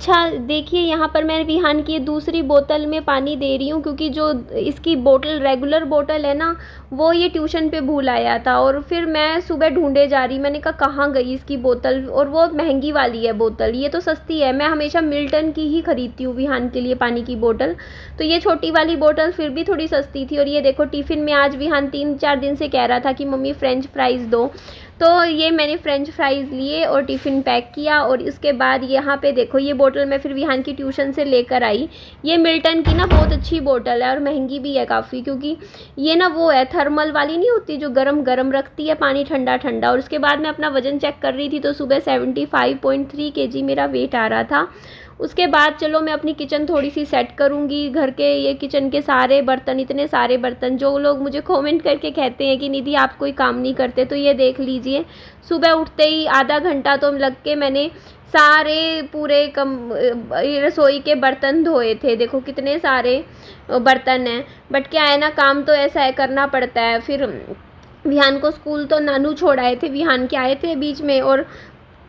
अच्छा देखिए, यहाँ पर मैं विहान की दूसरी बोतल में पानी दे रही हूँ, क्योंकि जो इसकी बोतल रेगुलर बोतल है ना, वो ये ट्यूशन पे भूल आया था। और फिर मैं सुबह ढूंढे जा रही, मैंने कहा कहाँ गई इसकी बोतल, और वो महंगी वाली है बोतल, ये तो सस्ती है। मैं हमेशा मिल्टन की ही खरीदती हूँ विहान के लिए पानी की बोतल, तो ये छोटी वाली बोतल फिर भी थोड़ी सस्ती थी। और ये देखो टिफ़िन में आज विहान 3-4 दिन से कह रहा था कि मम्मी फ्रेंच फ्राइज़ दो, तो ये मैंने फ़्रेंच फ्राइज़ लिए और टिफ़िन पैक किया। और उसके बाद यहाँ पे देखो, ये बोतल मैं फिर विहान की ट्यूशन से लेकर आई। ये मिल्टन की ना बहुत अच्छी बोतल है और महंगी भी है काफ़ी, क्योंकि ये ना वो है थर्मल वाली नहीं होती जो गरम गरम रखती है पानी ठंडा ठंडा। और उसके बाद मैं अपना वज़न चेक कर रही थी, तो सुबह 75.3 kg मेरा वेट आ रहा था। उसके बाद चलो मैं अपनी किचन थोड़ी सी सेट करूँगी। घर के ये किचन के सारे बर्तन, इतने सारे बर्तन, जो लोग मुझे कमेंट करके कहते हैं कि निधि आप कोई काम नहीं करते, तो ये देख लीजिए, सुबह उठते ही आधा घंटा तो लग के मैंने सारे पूरे रसोई के बर्तन धोए थे। देखो कितने सारे बर्तन हैं, बट क्या है ना, काम तो ऐसा है, करना पड़ता है। फिर विहान को स्कूल तो नानू छोड़ आए थे, विहान के आए थे बीच में, और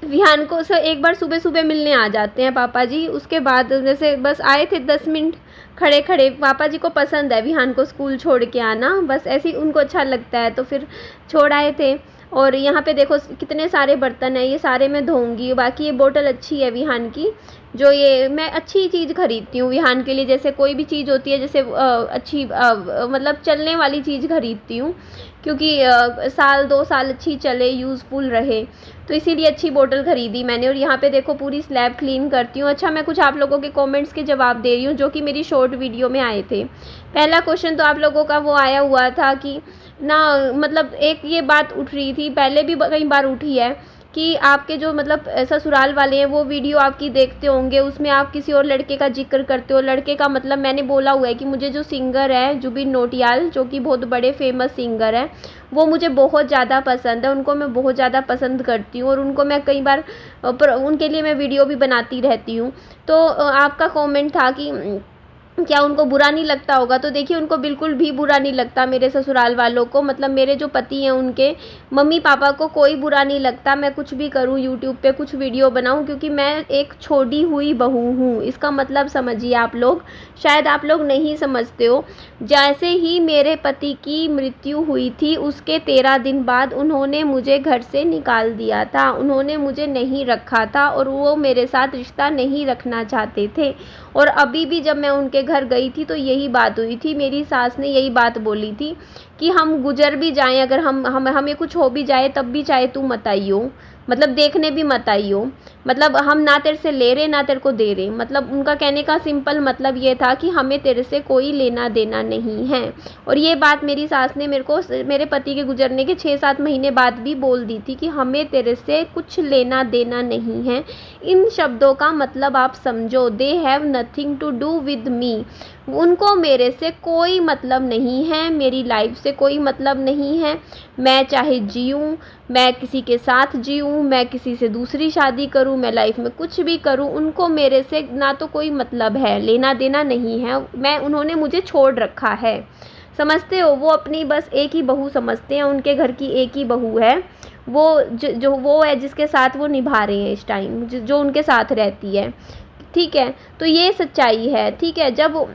विहान को एक बार सुबह सुबह मिलने आ जाते हैं पापा जी। उसके बाद जैसे बस आए थे 10 मिनट खड़े खड़े, पापा जी को पसंद है विहान को स्कूल छोड़ के आना, बस ऐसे ही उनको अच्छा लगता है, तो फिर छोड़ आए थे। और यहाँ पे देखो कितने सारे बर्तन हैं, ये सारे मैं धोऊंगी। बाकी ये बोतल अच्छी है विहान की, जो ये मैं अच्छी चीज़ खरीदती हूँ विहान के लिए। जैसे कोई भी चीज़ होती है, जैसे अच्छी मतलब चलने वाली चीज़ खरीदती हूँ, क्योंकि साल 2 साल अच्छी चले, यूज़फुल रहे, तो इसीलिए अच्छी बोतल ख़रीदी मैंने। और यहाँ पे देखो पूरी स्लैब क्लीन करती हूँ। अच्छा, मैं कुछ आप लोगों के कमेंट्स के जवाब दे रही हूँ जो कि मेरी शॉर्ट वीडियो में आए थे। पहला क्वेश्चन तो आप लोगों का वो आया हुआ था कि ना, मतलब एक ये बात उठ रही थी, पहले भी कई बार उठी है, कि आपके जो मतलब ससुराल वाले हैं वो वीडियो आपकी देखते होंगे, उसमें आप किसी और लड़के का जिक्र करते हो। लड़के का मतलब मैंने बोला हुआ है कि मुझे जो सिंगर है जुबिन नौटियाल, जो कि बहुत बड़े फेमस सिंगर हैं, वो मुझे बहुत ज़्यादा पसंद है, उनको मैं बहुत ज़्यादा पसंद करती हूँ, और उनको मैं कई बार उनके लिए मैं वीडियो भी बनाती रहती हूँ। तो आपका कॉमेंट था कि क्या उनको बुरा नहीं लगता होगा, तो देखिए उनको बिल्कुल भी बुरा नहीं लगता, मेरे ससुराल वालों को, मतलब मेरे जो पति हैं उनके मम्मी पापा को कोई बुरा नहीं लगता मैं कुछ भी करूं, यूट्यूब पे कुछ वीडियो बनाऊं, क्योंकि मैं एक छोड़ी हुई बहू हूं। इसका मतलब समझिए आप लोग, शायद आप लोग नहीं समझते हो। जैसे ही मेरे पति की मृत्यु हुई थी, उसके 13 दिन बाद उन्होंने मुझे घर से निकाल दिया था, उन्होंने मुझे नहीं रखा था, और वो मेरे साथ रिश्ता नहीं रखना चाहते थे। और अभी भी जब मैं उनके घर गई थी तो यही बात हुई थी, मेरी सास ने यही बात बोली थी कि हम गुजर भी जाएं, अगर हमें कुछ हो भी जाए तब भी चाहे तू मत आइयो, मतलब देखने भी मत आइयो, मतलब हम ना तेरे से ले रहे ना तेरे को दे रहे। मतलब उनका कहने का सिंपल मतलब ये था कि हमें तेरे से कोई लेना देना नहीं है। और ये बात मेरी सास ने मेरे को मेरे पति के गुजरने के 6-7 महीने बाद भी बोल दी थी कि हमें तेरे से कुछ लेना देना नहीं है। इन शब्दों का मतलब आप समझो, they have nothing to do with me, उनको मेरे से कोई मतलब नहीं है, मेरी लाइफ से कोई मतलब नहीं है। मैं चाहे जीऊँ, मैं किसी के साथ जीऊँ, मैं किसी से दूसरी शादी करूँ, मैं लाइफ में कुछ भी करूँ, उनको मेरे से ना तो कोई मतलब है, लेना देना नहीं है। उन्होंने मुझे छोड़ रखा है, समझते हो, वो अपनी बस एक ही बहू समझते हैं, उनके घर की एक ही बहू है वो, जो वो है जिसके साथ वो निभा रहे हैं इस टाइम, जो उनके साथ रहती है, ठीक है। तो ये सच्चाई है, ठीक है। जब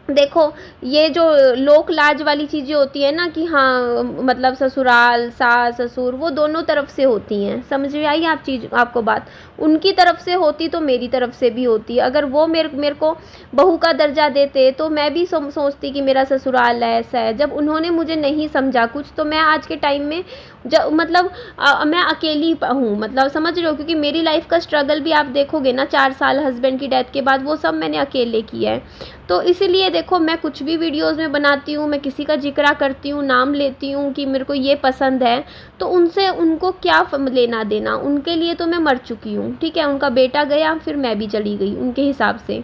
देखो ये जो लोक लाज वाली चीज़ें होती है ना, कि हाँ मतलब ससुराल सास ससुर वो दोनों तरफ से होती हैं, समझ में आई आप चीज़, आपको बात, उनकी तरफ से होती तो मेरी तरफ से भी होती। अगर वो मेरे को बहू का दर्जा देते तो मैं भी सोचती कि मेरा ससुराल ऐसा है। जब उन्होंने मुझे नहीं समझा कुछ, तो मैं आज के टाइम में जब मतलब मैं अकेली हूँ, मतलब समझ रहे हो, क्योंकि मेरी लाइफ का स्ट्रगल भी आप देखोगे ना, 4 साल हस्बैंड की डेथ के बाद, वो सब मैंने अकेले किया है। तो इसीलिए देखो मैं कुछ भी वीडियोस में बनाती हूँ, मैं किसी का जिक्र करती हूँ, नाम लेती हूँ कि मेरे को ये पसंद है, तो उनसे उनको क्या लेना देना, उनके लिए तो मैं मर चुकी हूँ, ठीक है। उनका बेटा गया, फिर मैं भी चली गई उनके हिसाब से,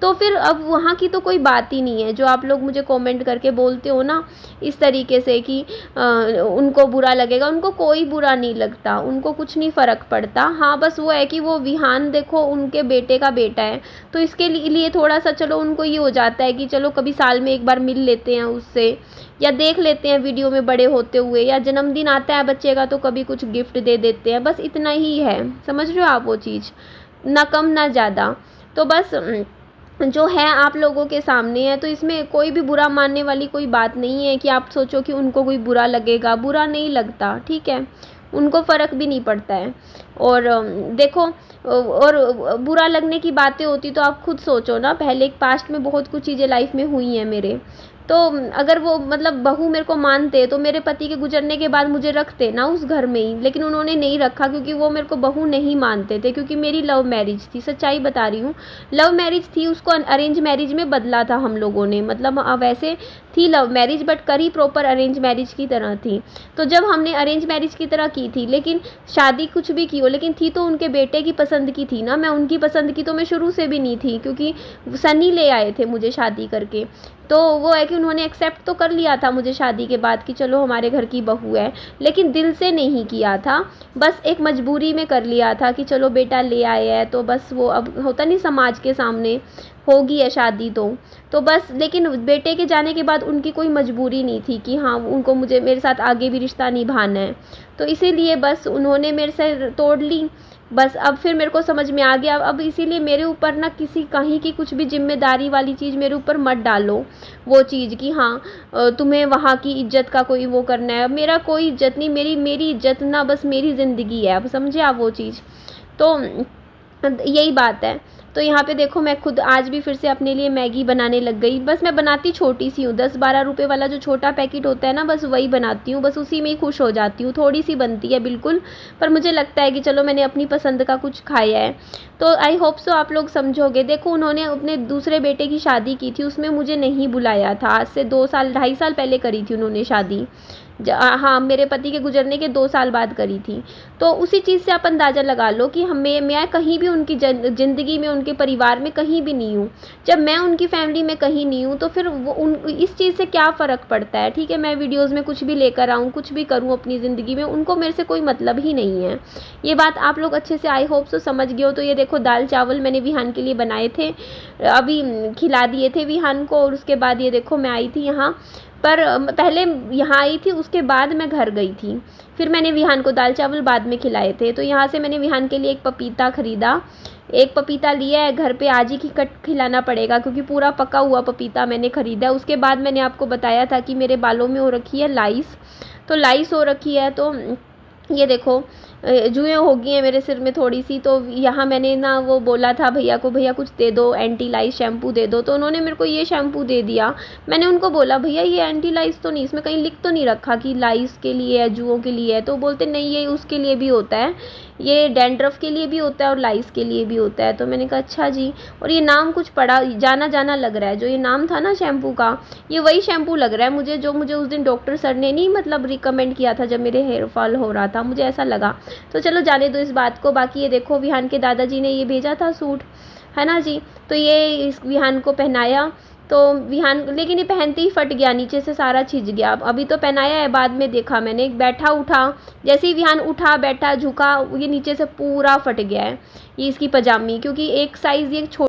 तो फिर अब वहाँ की तो कोई बात ही नहीं है। जो आप लोग मुझे कमेंट करके बोलते हो ना इस तरीके से कि उनको बुरा लगेगा, उनको कोई बुरा नहीं लगता, उनको कुछ नहीं फ़र्क पड़ता। हाँ बस वो है कि वो विहान देखो उनके बेटे का बेटा है, तो इसके लिए थोड़ा सा चलो उनको ये हो जाता है कि चलो कभी साल में एक बार मिल लेते हैं उससे, या देख लेते हैं वीडियो में बड़े होते हुए, या जन्मदिन आता है बच्चे का तो कभी कुछ गिफ्ट दे देते हैं, बस इतना ही है, समझ रहे हो आप वो चीज़। ना कम ना ज़्यादा। तो बस जो है आप लोगों के सामने है, तो इसमें कोई भी बुरा मानने वाली कोई बात नहीं है कि आप सोचो कि उनको कोई बुरा लगेगा, बुरा नहीं लगता, ठीक है, उनको फ़र्क भी नहीं पड़ता है। और देखो, और बुरा लगने की बातें होती तो आप खुद सोचो ना, पहले एक पास्ट में बहुत कुछ चीज़ें लाइफ में हुई हैं मेरे, तो अगर वो मतलब बहू मेरे को मानते तो मेरे पति के गुजरने के बाद मुझे रखते ना उस घर में ही, लेकिन उन्होंने नहीं रखा क्योंकि वो मेरे को बहू नहीं मानते थे, क्योंकि मेरी लव मैरिज थी, सच्चाई बता रही हूँ, लव मैरिज थी, उसको अरेंज मैरिज में बदला था हम लोगों ने, मतलब वैसे थी लव मैरिज बट करी प्रॉपर अरेंज मैरिज की तरह थी। तो जब हमने अरेंज मैरिज की तरह की थी, लेकिन शादी कुछ भी की हो, लेकिन थी तो उनके बेटे की पसंद की थी ना, मैं उनकी पसंद की तो मैं शुरू से भी नहीं थी, क्योंकि सनी ले आए थे मुझे शादी करके। तो वो है कि उन्होंने एक्सेप्ट तो कर लिया था मुझे शादी के बाद कि चलो हमारे घर की बहू है, लेकिन दिल से नहीं किया था, बस एक मजबूरी में कर लिया था कि चलो बेटा ले आए है, तो बस वो अब होता नहीं समाज के सामने होगी है शादी, तो बस। लेकिन बेटे के जाने के बाद उनकी कोई मजबूरी नहीं थी कि हाँ उनको मुझे मेरे साथ आगे भी रिश्ता निभाना है, तो इसीलिए बस उन्होंने मेरे से तोड़ ली। बस अब फिर मेरे को समझ में आ गया, अब इसीलिए मेरे ऊपर ना किसी कहीं की कुछ भी जिम्मेदारी वाली चीज़ मेरे ऊपर मत डालो, वो चीज़ कि हाँ तुम्हें वहाँ की इज्जत का कोई वो करना है। मेरा कोई इज्जत नहीं, मेरी इज्जत ना बस मेरी ज़िंदगी है, अब समझे आप वो चीज़। तो यही बात है। तो यहाँ पे देखो मैं खुद आज भी फिर से अपने लिए मैगी बनाने लग गई। बस मैं बनाती छोटी सी हूँ, 10-12 रुपए वाला जो छोटा पैकेट होता है ना, बस वही बनाती हूँ, बस उसी में ही खुश हो जाती हूँ। थोड़ी सी बनती है बिल्कुल, पर मुझे लगता है कि चलो मैंने अपनी पसंद का कुछ खाया है, तो आई होप सो आप लोग समझोगे। देखो उन्होंने अपने दूसरे बेटे की शादी की थी, उसमें मुझे नहीं बुलाया था। आज से 2 साल 2.5 साल पहले करी थी उन्होंने शादी, हाँ मेरे पति के गुजरने के 2 साल बाद करी थी। तो उसी चीज़ से आप अंदाज़ा लगा लो कि मैं कहीं भी उनकी ज़िंदगी में, उनके परिवार में कहीं भी नहीं हूँ। जब मैं उनकी फैमिली में कहीं नहीं हूँ तो फिर वो इस चीज़ से क्या फ़र्क पड़ता है, ठीक है, मैं वीडियोज़ में कुछ भी लेकर आऊँ, कुछ भी करूँ अपनी ज़िंदगी में, उनको मेरे से कोई मतलब ही नहीं है। ये बात आप लोग अच्छे से आई होप सो समझ गए हो। तो ये देखो दाल चावल मैंने विहान के लिए बनाए थे, अभी खिला दिए थे विहान को, और उसके बाद ये देखो मैं आई थी यहाँ पर, पहले यहाँ आई थी, उसके बाद मैं घर गई थी, फिर मैंने विहान को दाल चावल बाद में खिलाए थे। तो यहाँ से मैंने विहान के लिए एक पपीता ख़रीदा, एक पपीता लिया है, घर पे आज ही कट खिलाना पड़ेगा क्योंकि पूरा पका हुआ पपीता मैंने ख़रीदा। उसके बाद मैंने आपको बताया था कि मेरे बालों में हो रखी है लाइस, तो लाइस हो रखी है, तो ये देखो जुएँ हो गई हैं मेरे सिर में थोड़ी सी। तो यहाँ मैंने ना वो बोला था भैया को, भैया कुछ दे दो, एंटी लाइस शैम्पू दे दो, तो उन्होंने मेरे को ये शैम्पू दे दिया। मैंने उनको बोला भैया ये एंटी लाइस तो नहीं, इसमें कहीं लिख तो नहीं रखा कि लाइस के लिए है, जुओं के लिए है, तो बोलते नहीं ये उसके लिए भी होता है, ये डैंड्रफ के लिए भी होता है और लाइस के लिए भी होता है। तो मैंने कहा अच्छा जी, और ये नाम कुछ पड़ा जाना जाना लग रहा है, जो ये नाम था ना शैम्पू का, ये वही शैम्पू लग रहा है मुझे जो मुझे उस दिन डॉक्टर सर ने नहीं मतलब रिकमेंड किया था जब मेरे हेयर फॉल हो रहा था, मुझे ऐसा लगा। तो चलो जाने दो इस बात को। बाकी ये देखो विहान के दादाजी ने ये भेजा था सूट, है ना जी, तो ये इस विहान को पहनाया, तो विहान लेकिन ये पहनते ही फट गया, नीचे से सारा छिज गया। अभी तो पहनाया है, बाद में देखा मैंने, बैठा उठा, जैसे ही विहान उठा बैठा झुका, ये नीचे से पूरा फट गया है ये इसकी पजामी, क्योंकि एक साइज़ ये छोटा।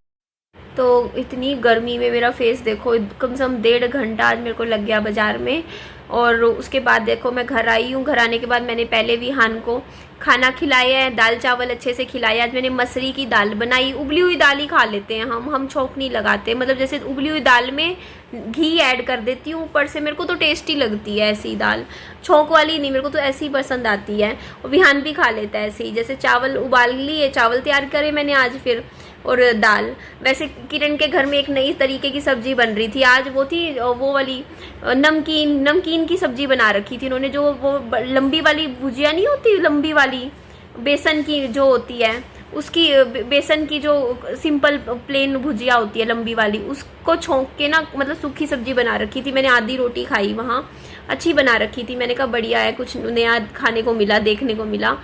तो इतनी गर्मी में मेरा फेस देखो, कम से कम 1.5 घंटा आज मेरे को लग गया बाज़ार में। और उसके बाद देखो मैं घर आई हूँ, घर आने के बाद मैंने पहले विहान को खाना खिलाया है, दाल चावल अच्छे से खिलाया। आज मैंने मसरी की दाल बनाई, उबली हुई दाल ही खा लेते हैं हम छोंक नहीं लगाते, मतलब जैसे उबली हुई दाल में घी ऐड कर देती हूँ ऊपर से, मेरे को तो टेस्टी लगती है ऐसी दाल, छोंक वाली नहीं, मेरे को तो ऐसी ही पसंद आती है। और विहान भी खा लेता है ऐसे ही, जैसे चावल उबाल लिए, चावल तैयार करे मैंने आज फिर, और दाल। वैसे किरण के घर में एक नई तरीके की सब्ज़ी बन रही थी आज, वो थी वो वाली नमकीन की सब्ज़ी बना रखी थी इन्होंने, जो वो लंबी वाली भुजिया नहीं होती, लंबी वाली बेसन की जो होती है, उसकी बेसन की जो सिंपल प्लेन भुजिया होती है लंबी वाली, उसको छोंक के ना मतलब सूखी सब्ज़ी बना रखी थी। मैंने आधी रोटी खाई वहाँ, अच्छी बना रखी थी, मैंने कहा बढ़िया है, कुछ नया खाने को मिला, देखने को मिला।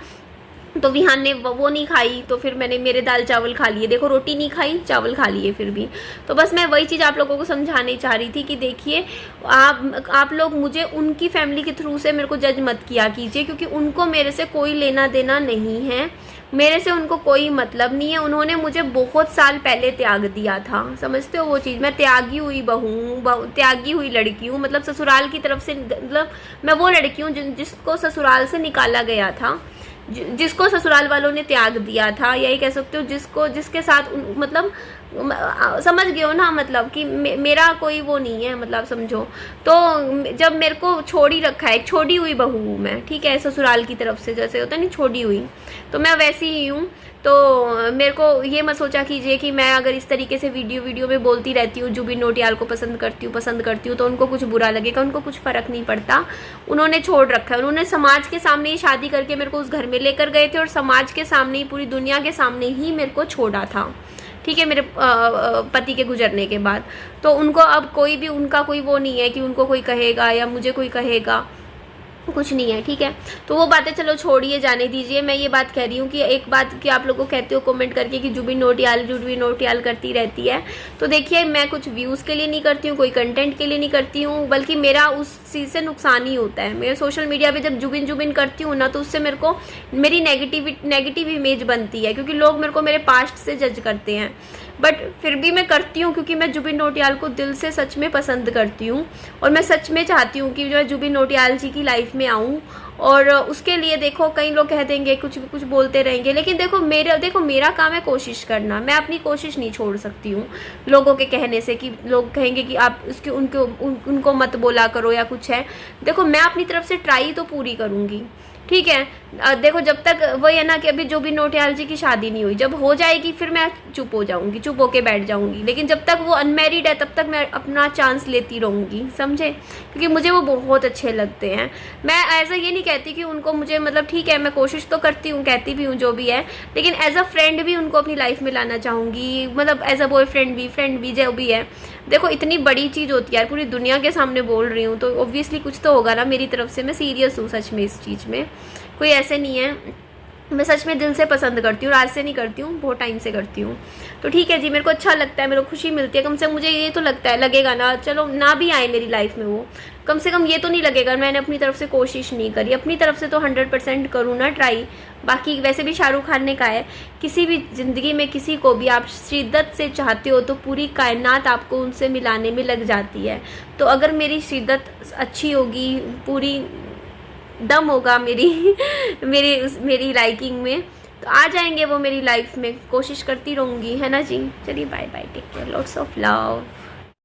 तो विहान ने वो नहीं खाई, तो फिर मैंने मेरे दाल चावल खा लिए, देखो रोटी नहीं खाई, चावल खा लिए फिर भी। तो बस मैं वही चीज़ आप लोगों को समझाने चाह रही थी कि देखिए आप लोग मुझे उनकी फैमिली के थ्रू से मेरे को जज मत किया कीजिए, क्योंकि उनको मेरे से कोई लेना देना नहीं है, मेरे से उनको कोई मतलब नहीं है। उन्होंने मुझे बहुत साल पहले त्याग दिया था, समझते हो वो चीज़। मैं त्यागी हुई बहू हूँ, त्यागी हुई लड़की हूँ, मतलब ससुराल की तरफ से, मतलब मैं वो लड़की हूँ जिसको ससुराल से निकाला गया था, जिसको ससुराल वालों ने त्याग दिया था, यही कह सकते हो, जिसके साथ मतलब समझ गए हो ना, मतलब कि मेरा कोई वो नहीं है, मतलब समझो। तो जब मेरे को छोड़ ही रखा है, छोड़ी हुई बहू हूँ मैं, ठीक है, ससुराल की तरफ से जैसे होता है नहीं, छोड़ी हुई, तो मैं वैसी ही हूँ। तो मेरे को ये मत सोचा कीजिए कि मैं अगर इस तरीके से वीडियो में बोलती रहती हूँ जुबिन नौटियाल को पसंद करती हूँ तो उनको कुछ बुरा लगेगा, उनको कुछ फ़र्क नहीं पड़ता। उन्होंने छोड़ रखा है, उन्होंने समाज के सामने ही शादी करके मेरे को उस घर में लेकर गए थे और समाज के सामने ही, पूरी दुनिया के सामने ही मेरे को छोड़ा था, ठीक है, मेरे पति के गुजरने के बाद। तो उनको अब कोई भी, उनका कोई वो नहीं है कि उनको कोई कहेगा या मुझे कोई कहेगा, कुछ नहीं है, ठीक है। तो वो बातें चलो छोड़िए, जाने दीजिए। मैं ये बात कह रही हूँ कि एक बात कि आप लोगों को कहते हो कमेंट करके कि जुबिन नौटियाल करती रहती है, तो देखिए मैं कुछ व्यूज़ के लिए नहीं करती हूँ, कोई कंटेंट के लिए नहीं करती हूँ, बल्कि मेरा उस चीज़ से नुकसान ही होता है। मैं सोशल मीडिया पे जब जुबिन करती हूँ ना, तो उससे मेरे को मेरी नेगेटिव इमेज बनती है, क्योंकि लोग मेरे को मेरे पास्ट से जज करते हैं। बट फिर भी मैं करती हूँ क्योंकि मैं जुबिन नौटियाल को दिल से सच में पसंद करती हूँ और मैं सच में चाहती हूँ कि जो है जुबिन नौटियाल जी की लाइफ में आऊँ। और उसके लिए देखो कई लोग कह देंगे, कुछ बोलते रहेंगे, लेकिन देखो मेरा काम है कोशिश करना। मैं अपनी कोशिश नहीं छोड़ सकती हूँ लोगों के कहने से, कि लोग कहेंगे कि आप उनको मत बोला करो या कुछ है। देखो मैं अपनी तरफ से ट्राई तो पूरी करूँगी, ठीक है। देखो जब तक वही है ना कि अभी जुबिन नौटियाल जी की शादी नहीं हुई, जब हो जाएगी फिर मैं चुप हो जाऊंगी, चुप होके बैठ जाऊंगी, लेकिन जब तक वो अनमैरिड है तब तक मैं अपना चांस लेती रहूंगी, समझे, क्योंकि मुझे वो बहुत अच्छे लगते हैं। मैं ऐसा ये नहीं कहती कि उनको मुझे, मतलब ठीक है मैं कोशिश तो करती हूँ, कहती भी हूँ जो भी है, लेकिन एज अ फ्रेंड भी उनको अपनी लाइफ में लाना चाहूँगी, मतलब एज अ बॉयफ्रेंड भी, फ्रेंड भी, जो भी है। देखो इतनी बड़ी चीज़ होती है यार, पूरी दुनिया के सामने बोल रही हूँ, तो ऑब्वियसली कुछ तो होगा ना मेरी तरफ से। मैं सीरियस हूँ सच में इस चीज़ में, कोई ऐसे नहीं है, मैं सच में दिल से पसंद करती हूँ, आज से नहीं करती हूँ, बहुत टाइम से करती हूँ। तो ठीक है जी, मेरे को अच्छा लगता है, मेरे को खुशी मिलती है, कम से कम मुझे ये तो लगेगा ना, चलो ना भी आए मेरी लाइफ में वो, कम से कम ये तो नहीं लगेगा मैंने अपनी तरफ से कोशिश नहीं करी। अपनी तरफ से तो 100% करूँ ना ट्राई। बाकी वैसे भी शाहरुख खान ने कहा है, किसी भी ज़िंदगी में किसी को भी आप शिद्दत से चाहते हो तो पूरी कायनात आपको उनसे मिलाने में लग जाती है। तो अगर मेरी शिद्दत अच्छी होगी, पूरी दम होगा मेरी लाइकिंग में, तो आ जाएंगे वो मेरी लाइफ में, कोशिश करती रहूँगी, है ना जी। चलिए bye bye, take care, lots of love.